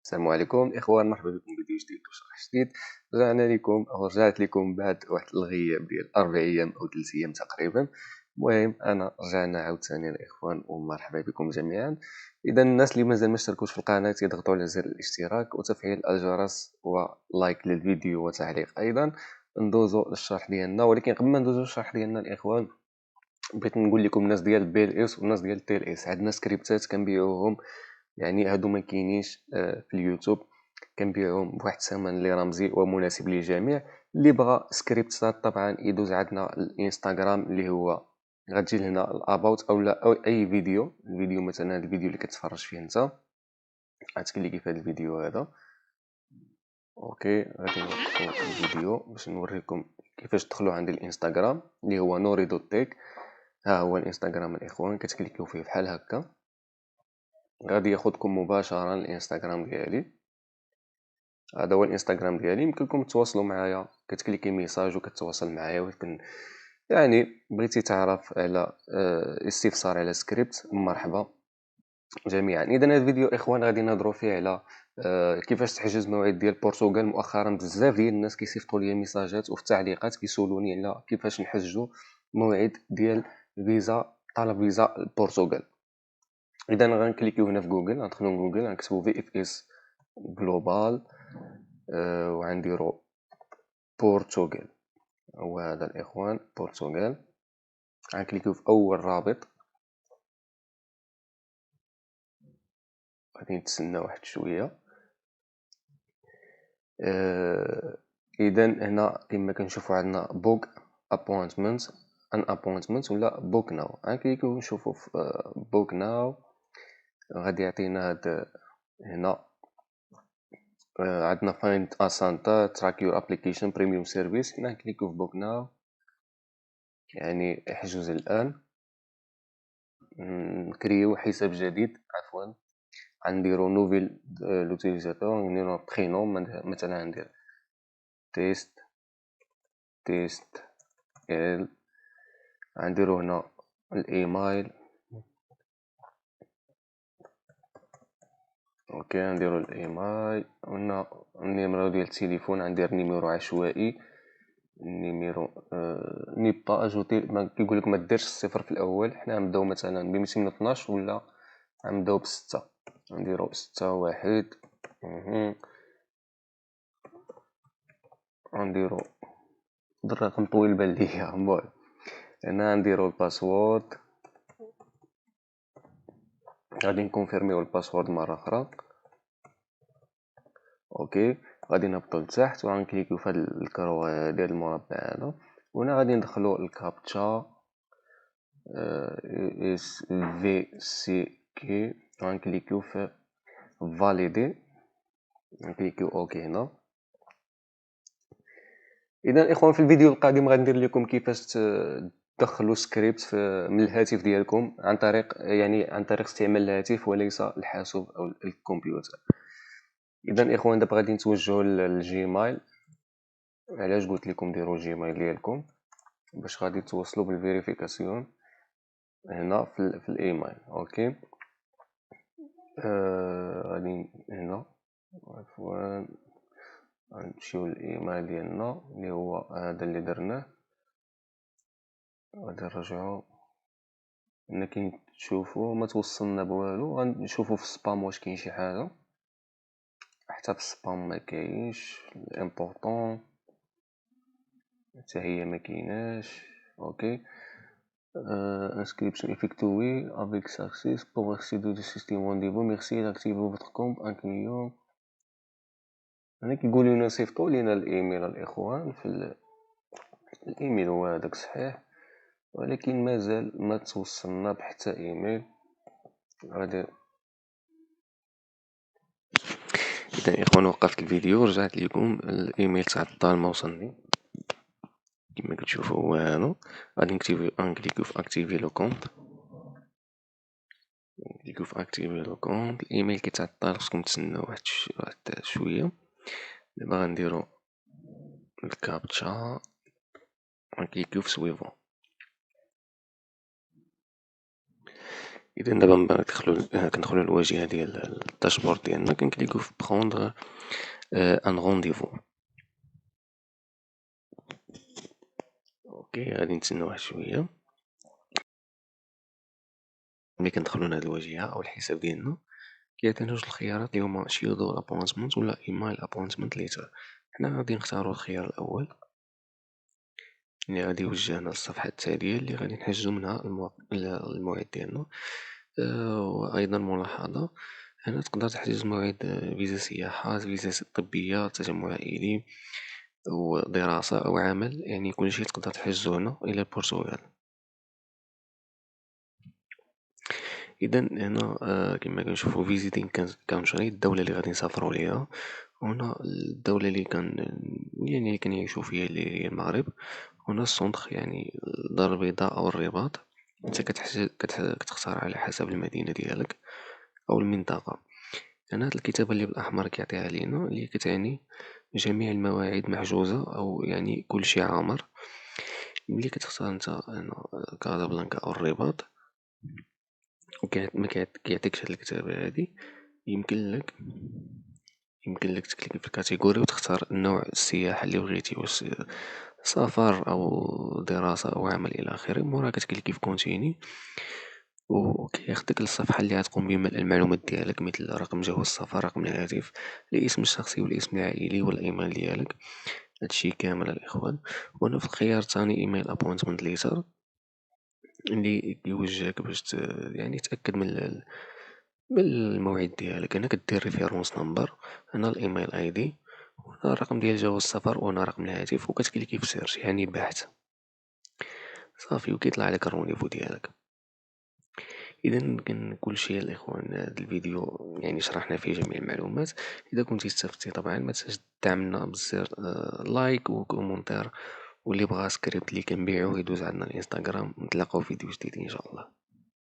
السلام عليكم اخوان، مرحبا بكم فيديو جديد وشرح جديد. رجعت لكم بعد واحد الغياب ديال 4 ايام او 3 ايام تقريبا. المهم انا رجعنا عاوتاني الاخوان، ومرحبا بكم جميعا. اذا الناس اللي مازال ما اشتركوش في القناه يضغطوا على زر الاشتراك وتفعيل الجرس ولايك للفيديو وتعليق ايضا. ندوزو للشرح ديالنا، ولكن قبل ما ندوزو للشرح ديالنا الاخوان بغيت نقول لكم الناس ديال بي ال اس والناس ديال تي ال اس عندنا سكريبتات كنبيعوهم، يعني هادو ما كاينينش في اليوتيوب، كنبيعوهم بواحد الثمن اللي رمزي ومناسب للجميع. اللي بغى سكريبتات طبعا يدوز عندنا الانستغرام اللي هو غتجي لهنا الاباوت او اي فيديو. الفيديو مثلا هذا الفيديو اللي كتفرج فيه انت غتكليكي في هذا الفيديو هذا. اوكي، غادي نوقفوا الفيديو باش نوريكم كيفاش تدخلوا عند الانستغرام اللي هو نوري دوت تيك. ها هو الانستغرام الاخوان، كتكليكيو فيه بحال هكا غادي ياخذكم مباشره للانستغرام ديالي. هذا هو الانستغرام ديالي، يمكنكم تواصلوا معايا، كتكليكي ميساج وكتواصل معايا. ولكن يعني بغيتي تعرف على استفسار على سكريبت، مرحبا جميعا. اذا هذا الفيديو اخوان غادي نهضروا فيه على كيفاش تحجز موعد ديال البرتغال. مؤخرا بزاف ديال الناس كيصيفطوا لي ميساجات وفي التعليقات كيسولوني على كيفاش نحجزوا موعد ديال فيزا، طلب فيزا البرتغال. اذا غنكليكيو هنا في جوجل، غندخلوا لجوجل غنكتبوا في اف اس جلوبال وغنديروا برتغال. هو هذا الاخوان برتغال. غنكليكيو في اول رابط، غادي نتسنى واحد شويه. اذا هنا كما كنشوفوا عندنا بوك ابوينتمنت، ان ابوينتمنت ولا بوك ناو. غنكليكيو نشوفوا في بوك ناو. غادي يعطينا هاد هنا عندنا فايند ا سانتا تراك يور ابليكيشن بريميوم سيرفيس. هنا نكليكيو في بوك ناو، يعني احجز الان. نكريو حساب جديد، عفوا غنديرو نوفيل لوتيليزاتور، نديرو برينوم مثلا ندير تيست ال. غنديرو هنا الايميل. اوكي غنديرو الايميل. هنا النيميرو ديال التليفون غندير نيميرو عشوائي، نيميرو ني با اجوتي. كيقولك ما ديرش الصفر في الاول. حنا غنبداو مثلا ب 212 ولا غنبداو ب6. نديرو 6 1. غنديرو الرقم طويل بان ليا. المهم هنا نديرو الباسورد، غادي نكونفيرميو الباسورد مره اخرى. اوكي غادي نهبطو لتحت وغنكليكيو في هاد الكروه ديال المربع هذا، وهنا غادي ندخلو الكابتشا اس في سي كي. غنكليكيو في فاليدي، نكليكيو اوكي هنا. اذا الاخوان في الفيديو القادم غندير لكم كيفاش تدخلوا سكريبت من الهاتف ديالكم عن طريق استعمال الهاتف وليس الحاسوب او الكمبيوتر. اذا اخوان دابا غادي نتوجهوا للجيميل. علاش قلت لكم ديروا جيميل ديالكم؟ باش غادي توصلوا بالفيريفيكاسيون هنا في الايميل. اوكي غادي هنا عفوا غنمشيو للايميل ديالنا اللي هو هذا اللي درناه. غادي نرجعو هنا كاين تشوفوا ما توصلنا بوالو. غنشوفوا في السبام واش كاين شي حاجه. حتى في السبام ما كاينش. الامبورطون حتى هي ما كايناش. اوكي inscription effectuée avec success pour accéder au système rendez-vous. Merci d'activer votre compte en client. هنا كيقولوا لنا صيفطوا لينا الايميل الاخوان. في الايميل هو هذاك صحيح، ولكن مازال ما توصلنا بحتى ايميل. غادي اذا اخوان وقفت الفيديو رجعت لكم الايميل تاع الدار ما وصلني كما كتشوفوا. هو هذا. غادي نكليكيو في اكتيفي لو كونط. نكليكيو في اكتيفي لو كونط. الايميل كيتعطل، خصكم تسناو واحد شويه. دابا غنديرو الكابتشا، غنكليكيو في سويفون. اذا دابا من بعد كندخلو للواجهه ديال الداشبورد ديالنا، كنكليكو في بروندغ ان رونديفو. اوكي، غادي نتسناو واحد شويه. ملي كندخلو لهاد الواجهه او الحساب ديالنا، كيعطينا جوج الخيارات اللي هما شيودو ابوينتمنت ولا ايميل ابوينتمنت ليتر. حنا غادي نختارو الخيار الاول اللي غادي يوجهنا للصفحه التاليه اللي غادي نحجزو منها الموعد ديالنا. وايضا ملاحظه، هنا تقدر تحجز موعد فيزا سياحه، فيزا طبيه، تجمع عائلي ودراسه او عمل، يعني كلشي تقدر تحجزو هنا الى البرتغال. اذا هنا كما كنشوفو فيزيتين كونتري، الدوله اللي غادي نسافرو ليها. هنا الدوله اللي يعني اللي كنعيشو فيها اللي هي المغرب. هنا السونتر يعني الدار البيضاء او الرباط. انت كتختار على حسب المدينه ديالك او المنطقه. هنا هاد الكتابه اللي بالاحمر كيعطيها لينا اللي كتعني جميع المواعيد محجوزه او يعني كل شيء عامر. ملي كتختار انت هنا كازابلانكا او الرباط ما كيعطيكش هاد الكتابه هادي، يمكن لك تكليك في الكاتيجوري وتختار نوع السياحة اللي بغيتي، واش سفر أو دراسة أو عمل إلى آخره. مورا كتكليكي في كونتيني وكياخدك للصفحة اللي غتقوم بملء المعلومات ديالك مثل رقم جواز السفر، رقم الهاتف، الاسم الشخصي والاسم العائلي والإيميل ديالك. هادشي كامل الإخوان. وهنا في الخيار الثاني إيميل أبوينتمنت ليتر اللي كيوجهك باش يعني تأكد من الموعد ديالك. هنا كدير ريفيرونس نمبر، هنا الايميل اي دي، وهنا الرقم ديال جواز السفر، وهنا رقم الهاتف، وكتكليكي في سيرش يعني بحث صافي وكيطلع لك الرونديفو ديالك. اذا كان كلشي الاخوان، هذا الفيديو يعني شرحنا فيه جميع المعلومات. اذا كنتي استفدتي طبعا ما تنساش دعمنا بزر لايك وكومونتير، واللي بغى سكريبت اللي كنبيعو يدوز عندنا الانستغرام. نتلاقاو في فيديو جديد ان شاء الله.